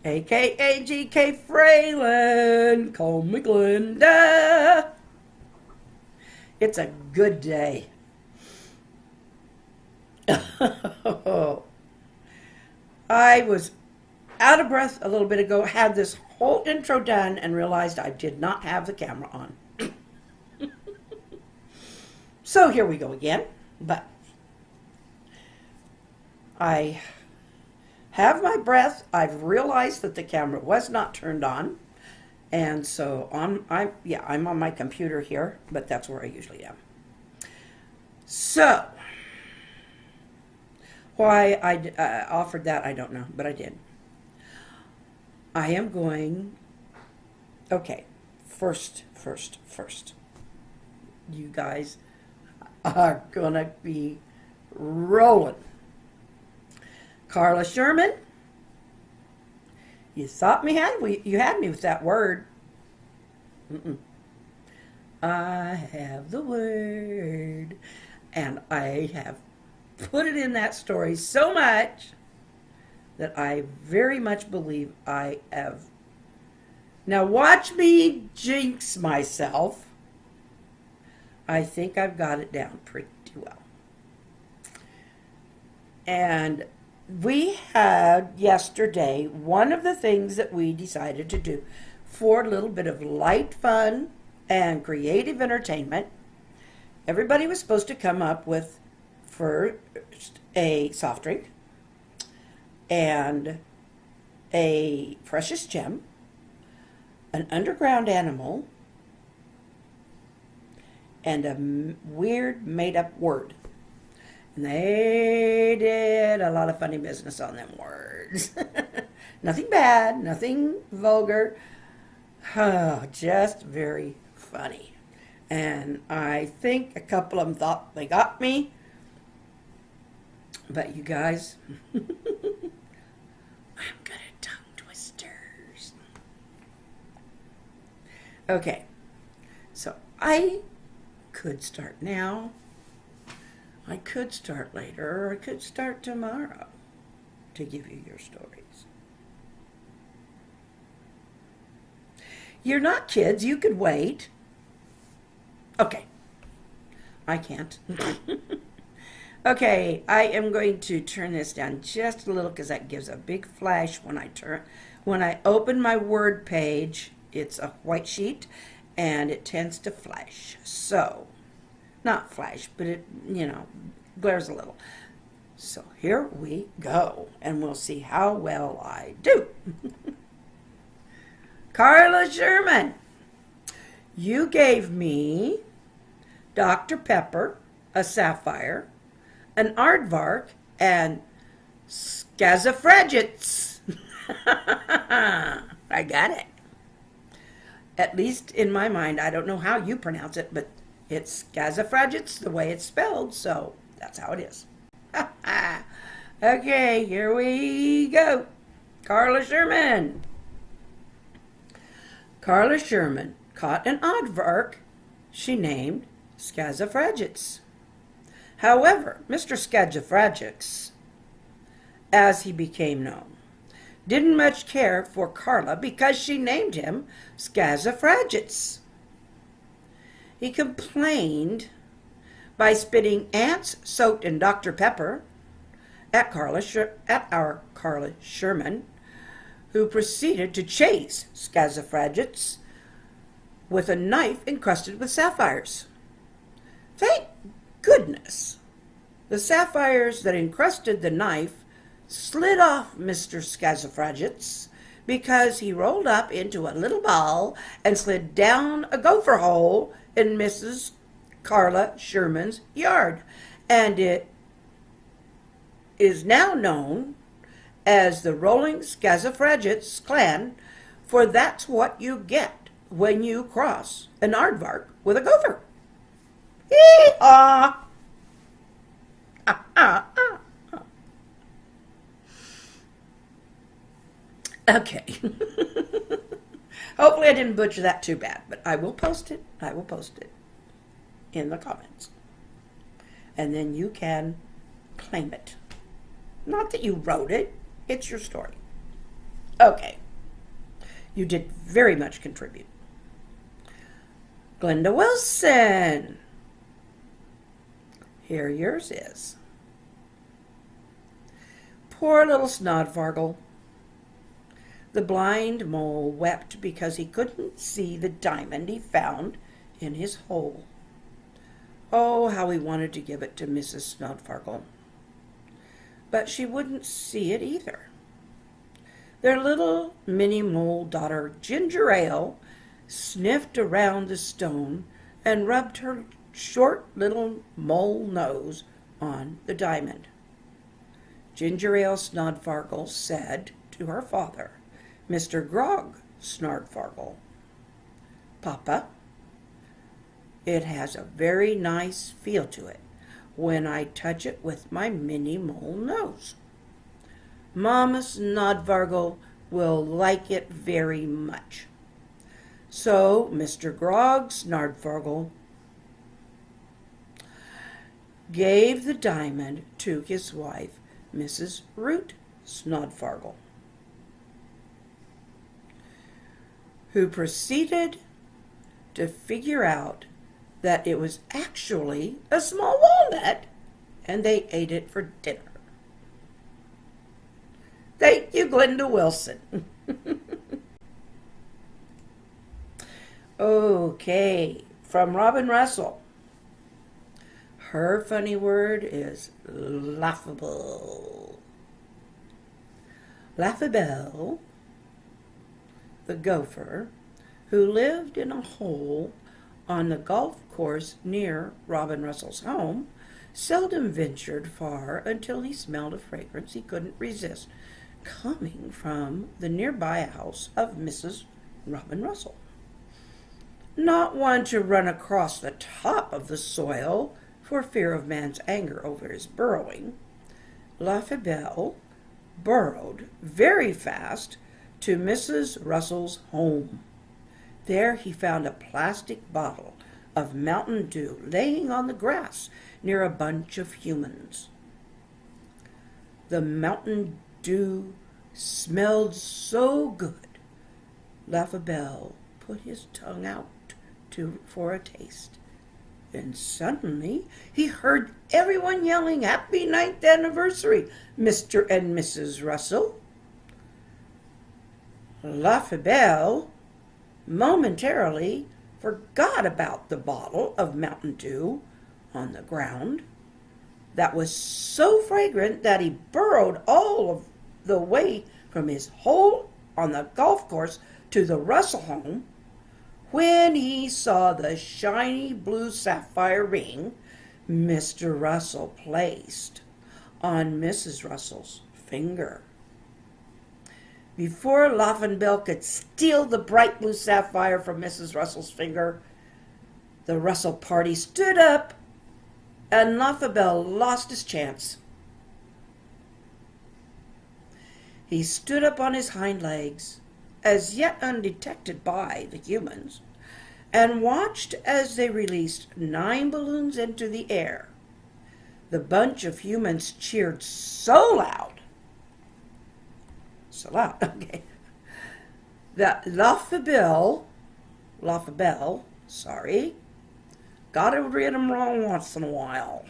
aka GK Fralin, call me Glenda. It's a good day. I was out of breath a little bit ago, had this whole intro done, and realized I did not have the camera on. So here we go again, but I have my breath. I've realized that the camera was not turned on, and so I'm on my computer here, but that's where I usually am. So why I offered that, I don't know, but I did. I am going. Okay, first. You guys are gonna be rolling. Carla Sherman, you thought you had me with that word. I have the word, and I have put it in that story so much that I very much believe I have. Now watch me jinx myself. I think I've got it down pretty well. And we had yesterday, one of the things that we decided to do for a little bit of light fun and creative entertainment, everybody was supposed to come up with first a soft drink and a precious gem, an underground animal, and a weird made-up word. And they did a lot of funny business on them words. Nothing bad, nothing vulgar, just very funny. And I think a couple of them thought they got me. But you guys, I'm good at tongue twisters. Okay, so I could start now, I could start later, or I could start tomorrow to give you your stories. You're not kids, you could wait. Okay, I can't. Okay, I am going to turn this down just a little because that gives a big flash when I open my Word page. It's a white sheet and it tends to flash. So, not flash, but it, glares a little. So here we go, and we'll see how well I do. Carla Sherman, you gave me Dr. Pepper, a sapphire, an aardvark, and skazafrajitz. I got it. At least in my mind. I don't know how you pronounce it, but it's skazafrajitz the way it's spelled, so that's how it is. Okay, here we go. Carla Sherman. Carla Sherman caught an aardvark she named skazafrajitz. However, Mr. Skazafrajitz, as he became known, didn't much care for Carla because she named him skazafrajitz. He complained by spitting ants soaked in Dr. Pepper at our Carla Sherman, who proceeded to chase skazafrajitz with a knife encrusted with sapphires. Thank goodness the sapphires that encrusted the knife slid off Mr. Skazafrajitz because he rolled up into a little ball and slid down a gopher hole in Mrs. Carla Sherman's yard. And it is now known as the Rolling Skazafrajitz Clan, for that's what you get when you cross an aardvark with a gopher. Hee-haw! Okay. Hopefully I didn't butcher that too bad, but I will post it. I will post it in the comments. And then you can claim it. Not that you wrote it. It's your story. Okay, you did very much contribute. Glenda Wilson. Here yours is. Poor little Snodvargle. The blind mole wept because he couldn't see the diamond he found in his hole. Oh, how he wanted to give it to Mrs. Snodvargle. But she wouldn't see it either. Their little mini mole daughter, Ginger Ale, sniffed around the stone and rubbed her short little mole nose on the diamond. Ginger Ale Snodvargle said to her father, Mr. Grog Snodvargle, Papa, it has a very nice feel to it when I touch it with my mini mole nose. Mama Snodvargle will like it very much. So Mr. Grog Snodvargle gave the diamond to his wife, Mrs. Root Snodvargle, who proceeded to figure out that it was actually a small walnut, and they ate it for dinner. Thank you, Glenda Wilson. Okay, from Robin Russell. Her funny word is laughable. Laughable, the gopher, who lived in a hole on the golf course near Robin Russell's home, seldom ventured far until he smelled a fragrance he couldn't resist, coming from the nearby house of Mrs. Robin Russell. Not one to run across the top of the soil for fear of man's anger over his burrowing, Laughable burrowed very fast to Mrs. Russell's home. There he found a plastic bottle of Mountain Dew laying on the grass near a bunch of humans. The Mountain Dew smelled so good, Laughable put his tongue out for a taste. Then suddenly he heard everyone yelling, "Happy 9th anniversary, Mr. and Mrs. Russell." Laughable momentarily forgot about the bottle of Mountain Dew on the ground that was so fragrant that he burrowed all of the way from his hole on the golf course to the Russell home when he saw the shiny blue sapphire ring Mr. Russell placed on Mrs. Russell's finger. Before Laughable could steal the bright blue sapphire from Mrs. Russell's finger, the Russell party stood up and Laughable lost his chance. He stood up on his hind legs, as yet undetected by the humans, and watched as they released 9 balloons into the air. The bunch of humans cheered so loud, okay, that Laughable, gotta read them wrong once in a while,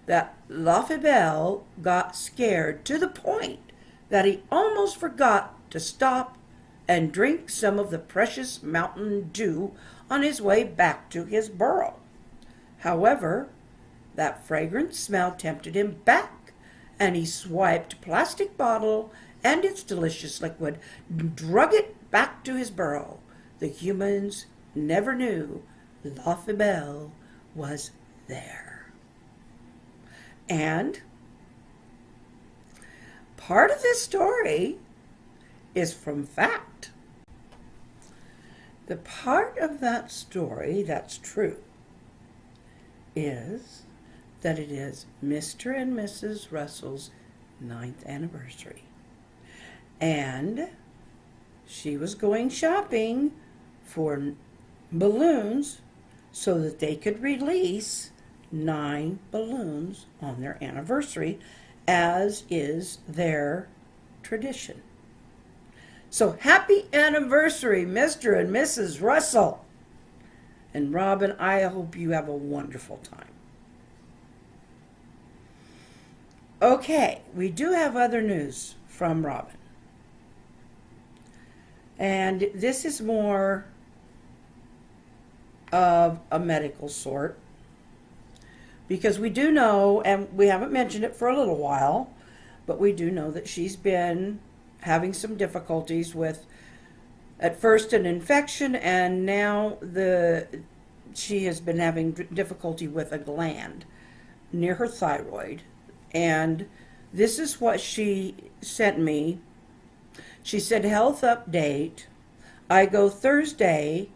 that Laughable got scared to the point that he almost forgot to stop and drink some of the precious Mountain Dew on his way back to his burrow. However, that fragrant smell tempted him back, and he swiped plastic bottle and its delicious liquid, drug it back to his burrow. The humans never knew Laughable was there. And part of this story is from fact. The part of that story that's true is that it is Mr. and Mrs. Russell's 9th anniversary. And she was going shopping for balloons so that they could release 9 balloons on their anniversary, as is their tradition. So happy anniversary, Mr. and Mrs. Russell. And Robin, I hope you have a wonderful time. Okay, we do have other news from Robin. And this is more of a medical sort. Because we do know, and we haven't mentioned it for a little while, but we do know that she's been having some difficulties with, at first, an infection, and now she has been having difficulty with a gland near her thyroid. And this is what she sent me. She said, health update. I go Thursday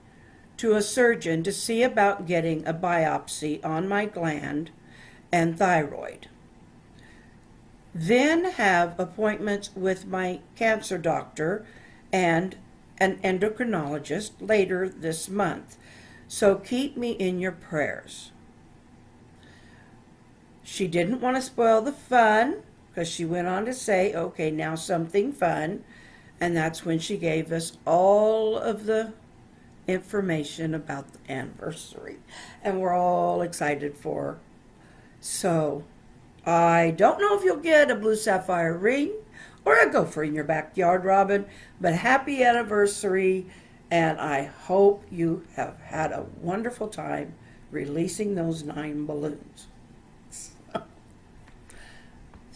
to a surgeon to see about getting a biopsy on my gland and thyroid. Then have appointments with my cancer doctor and an endocrinologist later this month. So keep me in your prayers. She didn't want to spoil the fun because she went on to say, okay, now something fun. And that's when she gave us all of the information about the anniversary. And we're all excited for her. So I don't know if you'll get a blue sapphire ring or a gopher in your backyard, Robin, but happy anniversary. And I hope you have had a wonderful time releasing those 9 balloons.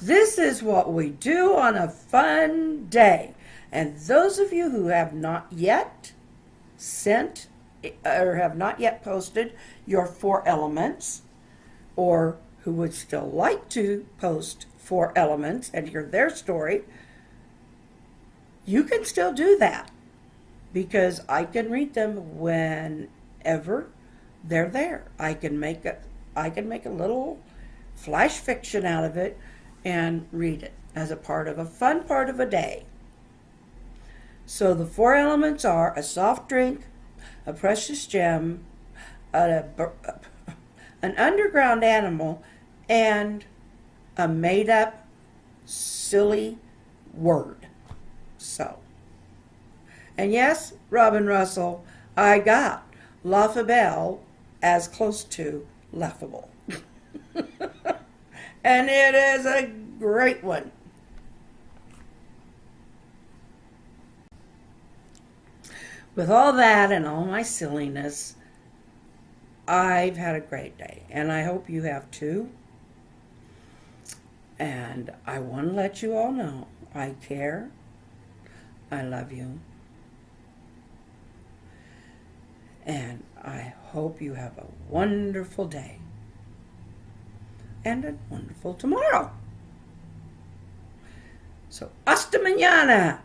This is what we do on a fun day. And those of you who have not yet sent or have not yet posted your 4 elements, or who would still like to post 4 elements and hear their story, you can still do that because I can read them whenever they're there. I can make a little flash fiction out of it and read it as a part of a fun part of a day. So the 4 elements are a soft drink, a precious gem, an underground animal, and a made-up silly word. So, and yes, Robin Russell, I got laughable as close to laughable. And it is a great one. With all that and all my silliness, I've had a great day, and I hope you have too. And I want to let you all know I care. I love you. And I hope you have a wonderful day and a wonderful tomorrow. So, hasta mañana.